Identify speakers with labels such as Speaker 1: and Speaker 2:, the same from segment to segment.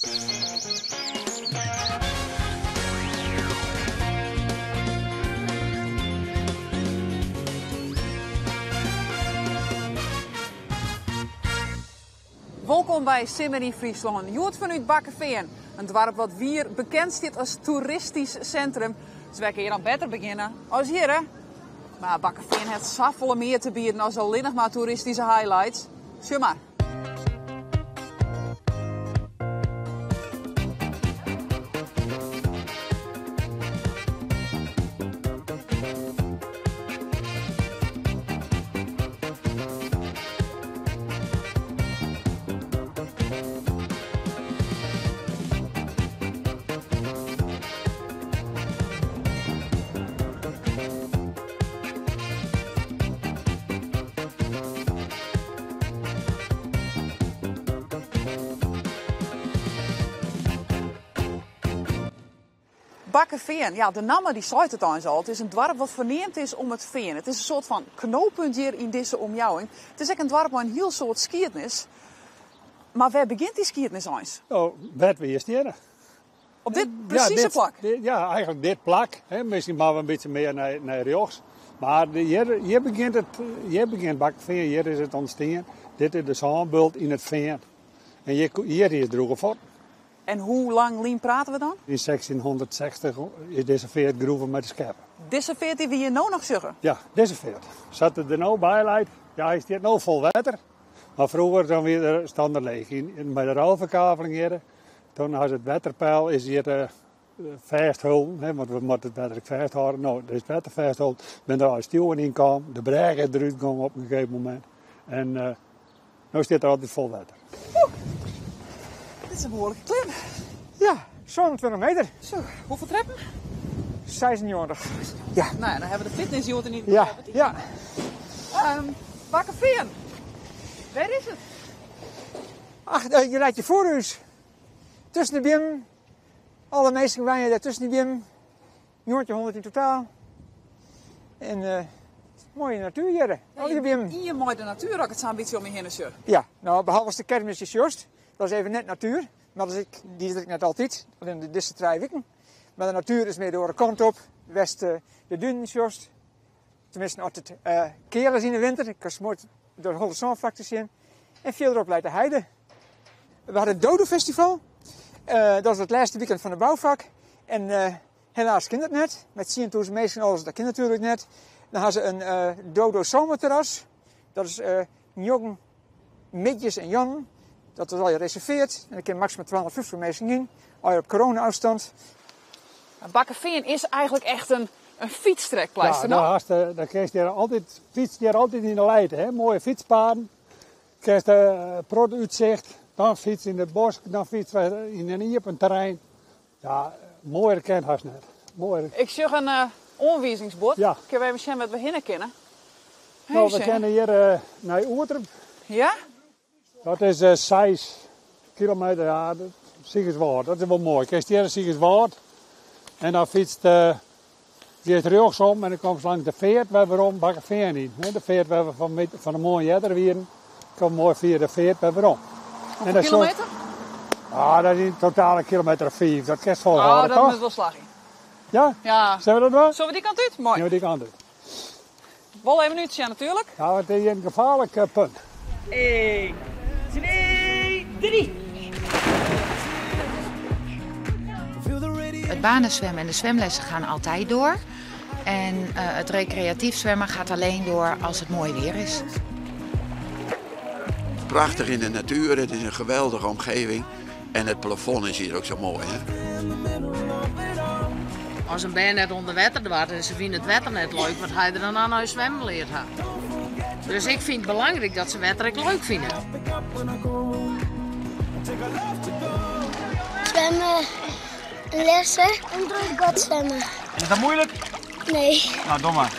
Speaker 1: Welkom bij Simmer in Friesland. Joert vanuit Bakkeveen. Een dorp wat hier bekend staat als toeristisch centrum. Dus wij kunnen hier dan beter beginnen als hier, hè? Maar Bakkeveen heeft zoveel meer te bieden als alleen nog maar toeristische highlights. Zie maar. Bakkeveen, ja, de naam die zei het eens al. Het is een dorp wat verneemd is om het veen. Het is een soort van knooppunt hier in deze omjouwing. Het is echt een dorp met een heel soort skiertnis. Maar waar begint die skiertnis eens?
Speaker 2: Oh, wat we eerst hier.
Speaker 1: Op dit precieze plak?
Speaker 2: Ja, eigenlijk dit plak. Hè. Misschien maar een beetje meer naar rechts. Maar hier begint Bakkeveen, hier is het ontstaan. Dit is de zandbult in het veen. En hier is droge voor.
Speaker 1: En hoe lang lien praten we dan?
Speaker 2: In 1660 is deze veert groeven met de schep.
Speaker 1: Deze veert die we hier nou nog zeggen?
Speaker 2: Ja, deze veert. Zat er nou bij leidt, ja, hij staat nou vol water. Maar vroeger dan weer stond er leeg. Bij de ruilverkaveling hier, toen had het waterpeil is hier vasthouden, want we moeten het water vasthouden. Nou, er is water vasthouden. Ben er als stuwen in kwam, de bregen eruit kwam op een gegeven moment. En nu staat er altijd vol water.
Speaker 1: Dit is een behoorlijke klim.
Speaker 3: Ja, zo'n 20 meter.
Speaker 1: Zo, hoeveel treppen?
Speaker 3: 96. Ja.
Speaker 1: Nou ja, dan hebben we de fitnessjoten niet
Speaker 3: Ja, ja.
Speaker 1: Bakkeveen. Waar is het?
Speaker 3: Ach, je rijdt je voorhuis. Tussen de bim. Alle meesten waren daar tussen de bim. Joortje 100 in totaal. En mooie natuur hier. Alle bim.
Speaker 1: Hier mooi de natuur ook het zo'n beetje om je heen.
Speaker 3: Ja, nou behalve als de kermis is juist. Dat is even net natuur. Maar die zit ik net altijd. Alleen de disse 3 weken. Maar de natuur is meer door de kant op. West de duinen is juist. Tenminste altijd keren in de winter. Ik kan smoort door de hele zandvlaktes in. En verderop leidt de heide. We hadden het Dodo-festival. Dat was het laatste weekend van de bouwvak. En helaas kind het net. Met 10.000 mensen en alles, dat kind natuurlijk net. Dan hadden ze een Dodo zomerterras. Dat is jongen, midjes en Jan. Dat was al je reserveerd. En er kan maximaal 1250 mensen in. Al je op corona-afstand.
Speaker 1: Bakkeveen is eigenlijk echt een fietstrekpleister.
Speaker 2: Ja, daar krijg je altijd, fiets je altijd in de leid. Hè? Mooie fietspaden. Krijg je prot-uitzicht. Dan fiets in het bos. Dan fiets in een open terrein. Ja, mooier kent haast net. Mooier.
Speaker 1: Ik zag een aanwijzingsbord.
Speaker 2: Ja.
Speaker 1: Kunnen wij misschien wat we hinnen kennen?
Speaker 2: Nou, we kennen hier naar Oertrum.
Speaker 1: Ja?
Speaker 2: Dat is 6 kilometer, ja, Siegerswaard. Dat is wel mooi. Kijk, hier is Siegerswaard. En dan fietst je rechtsom en dan komt langs de veert waar we om Bakkeveen in. De veert waar we van de mooie jedderwieren komen mooi via de veert waar we om.
Speaker 1: Hoeveel kilometer?
Speaker 2: Dat is in totaal een kilometer 5. Dat kerst volhouden,
Speaker 1: dat
Speaker 2: toch?
Speaker 1: moet wel slagen.
Speaker 2: Ja?
Speaker 1: Ja.
Speaker 2: Zijn we dat wel?
Speaker 1: Zullen we die kant uit? Mooi.
Speaker 2: Ja, die kant uit.
Speaker 1: Wel even nu zien natuurlijk.
Speaker 2: Ja, het is een gevaarlijk punt.
Speaker 4: 1, 2, 3.
Speaker 5: Het banenzwemmen en de zwemlessen gaan altijd door. En het recreatief zwemmen gaat alleen door als het mooi weer is.
Speaker 6: Prachtig in de natuur, het is een geweldige omgeving. En het plafond is hier ook zo mooi, hè?
Speaker 4: Als een ben net onder water was en ze vinden het water net leuk, wat hij er dan aan huis zwemmen leert had. Dus ik vind het belangrijk dat ze water ook leuk vinden.
Speaker 7: Zwemmen, lessen en door het gat zwemmen.
Speaker 8: Is dat moeilijk?
Speaker 7: Nee.
Speaker 8: Nou, doe maar.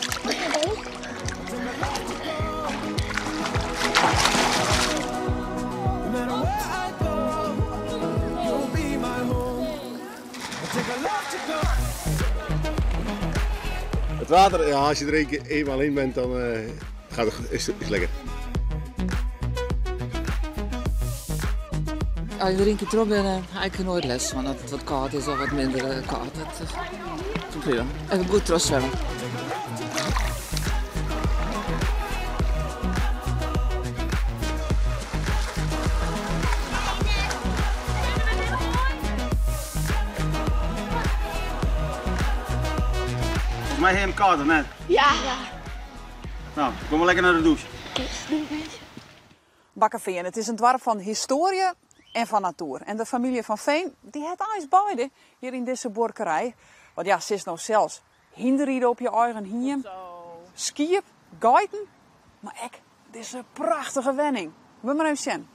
Speaker 9: Het water, ja, als je er eenmaal in bent, dan is het lekker.
Speaker 8: Als je er een keer terug bent, heb ik nooit les van dat het wat koud is of wat minder koud. Dat is prima. Even goed terug zwemmen.
Speaker 10: Volgens mij heb je hem koud, of net?
Speaker 7: Ja.
Speaker 10: Nou, kom maar lekker naar de douche.
Speaker 1: Bakkeveen, het is een dorp van historie en van natuur. En de familie van Veen, die heeft eens beide hier in deze boerderij. Want ja, ze is nou zelfs hinderrieden op je eigen hiem. Skiën, guiden. Maar ek, dit is een prachtige wenning. We maar even zien.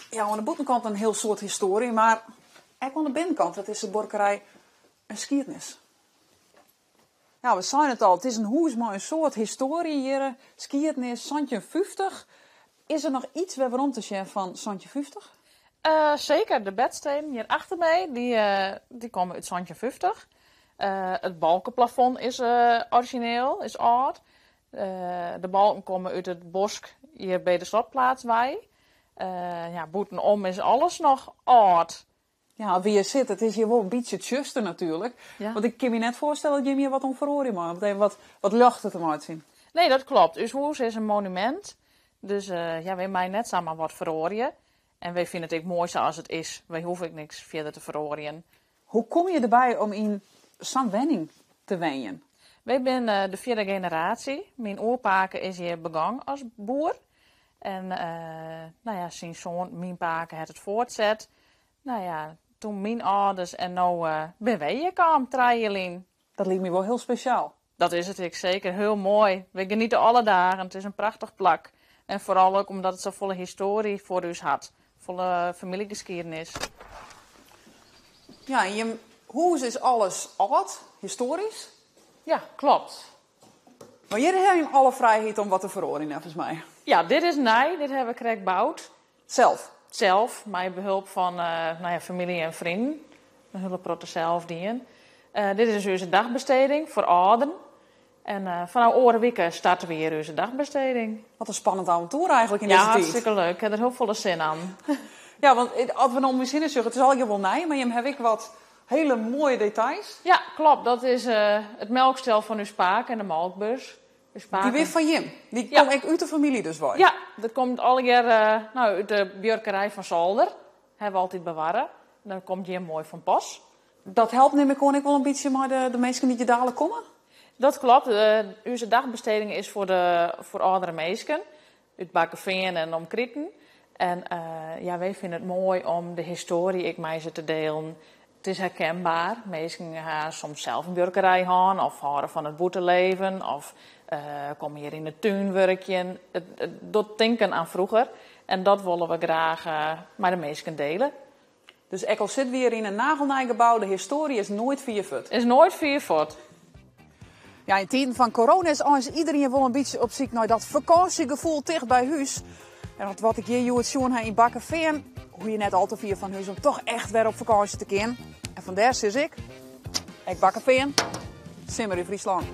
Speaker 1: Ja, aan de buitenkant een heel soort historie, maar ook aan de binnenkant, dat is de boerderij een skiernis. Ja, we zijn het al. Het is een huis met een soort historie hier. Skiernis, Santje 50. Is er nog iets waarom te zien van Santje 50?
Speaker 4: Zeker, de bedstenen hier achter mij, die komen uit Santje 50. Het balkenplafond is origineel, is oud. De balken komen uit het bosk hier bij de stopplaats bij. Ja, boetenom is alles nog oud.
Speaker 1: Ja, wie je zit, het is hier wel een beetje tjuster natuurlijk.
Speaker 4: Ja.
Speaker 1: Want ik kan me net voorstellen dat je hier wat om verhoren maakt. Meteen wat lucht het eruit zien.
Speaker 4: Nee, dat klopt. Ons huis is een monument. Dus ja, wij mij net samen wat verhoren. En wij vinden het ook mooi zoals het is. Wij hoeven niks verder te verhoren.
Speaker 1: Hoe kom je erbij om in zo'n wenning te wenjen?
Speaker 4: Wij zijn de 4e generatie. Mijn oerpaken is hier begonnen als boer. En nou ja, zijn zoon, mijn paken, het voortzet. Nou ja, toen mijn ouders en nou ben wij hier komen, Trajelien.
Speaker 1: Dat lijkt me wel heel speciaal.
Speaker 4: Dat is het ik zeker, heel mooi. We genieten alle dagen, het is een prachtig plak. En vooral ook omdat het zo volle historie voor ons had. Volle familiegeschiedenis.
Speaker 1: Ja, en je huis is alles oud, historisch.
Speaker 4: Ja, klopt.
Speaker 1: Maar jullie hebben alle vrijheid om wat te verhoren, volgens mij.
Speaker 4: Ja, dit is nij, dit hebben we correct gebouwd.
Speaker 1: Zelf,
Speaker 4: met behulp van nou ja, familie en vrienden. De hulp er zelf dienen. Dit is onze dagbesteding voor ouderen. En vanaf orenweken starten we hier onze dagbesteding.
Speaker 1: Wat een spannend avontuur eigenlijk in deze tijd.
Speaker 4: Ja, hartstikke leuk. Ik heb er heel veel zin aan.
Speaker 1: Ja, want als we nou misschien zeggen, het is al wel nij, maar je hebt ik wat hele mooie details.
Speaker 4: Ja, klopt. Dat is het melkstel van uw spaak en de melkbus.
Speaker 1: Die weer van Jim. Die komt echt uit de familie dus wel.
Speaker 4: Ja, dat komt al jaar nou, uit de björkerij van Zolder. Hebben we altijd bewaren. Dan komt Jim mooi van pas.
Speaker 1: Dat helpt neem ik gewoon wel een beetje maar de mensen die je dadelijk komen?
Speaker 4: Dat klopt. Onze dagbesteding is voor oudere mensen. Uit Bakkeveen en omkrieten. En ja, wij vinden het mooi om de historie ik mij ze te delen. Het is herkenbaar. Mensen gaan soms zelf een björkerij gaan of houden van het boetenleven of komen hier in de tuin werken. Het doet denken aan vroeger en dat willen we graag met de mensen delen.
Speaker 1: Dus ook al zitten we hier in een nagelnij gebouw, de historie is nooit viervoet.
Speaker 4: Is nooit viervoet.
Speaker 1: Ja, in tijden van corona is iedereen wel een beetje op zoek naar dat vakantiegevoel dicht bij huis. En wat ik hier het zien in Bakkeveen, hoe je net al te vier van huis om toch echt weer op vakantie te gaan. En vandaar zeg ik Bakkeveen, simmer in Friesland.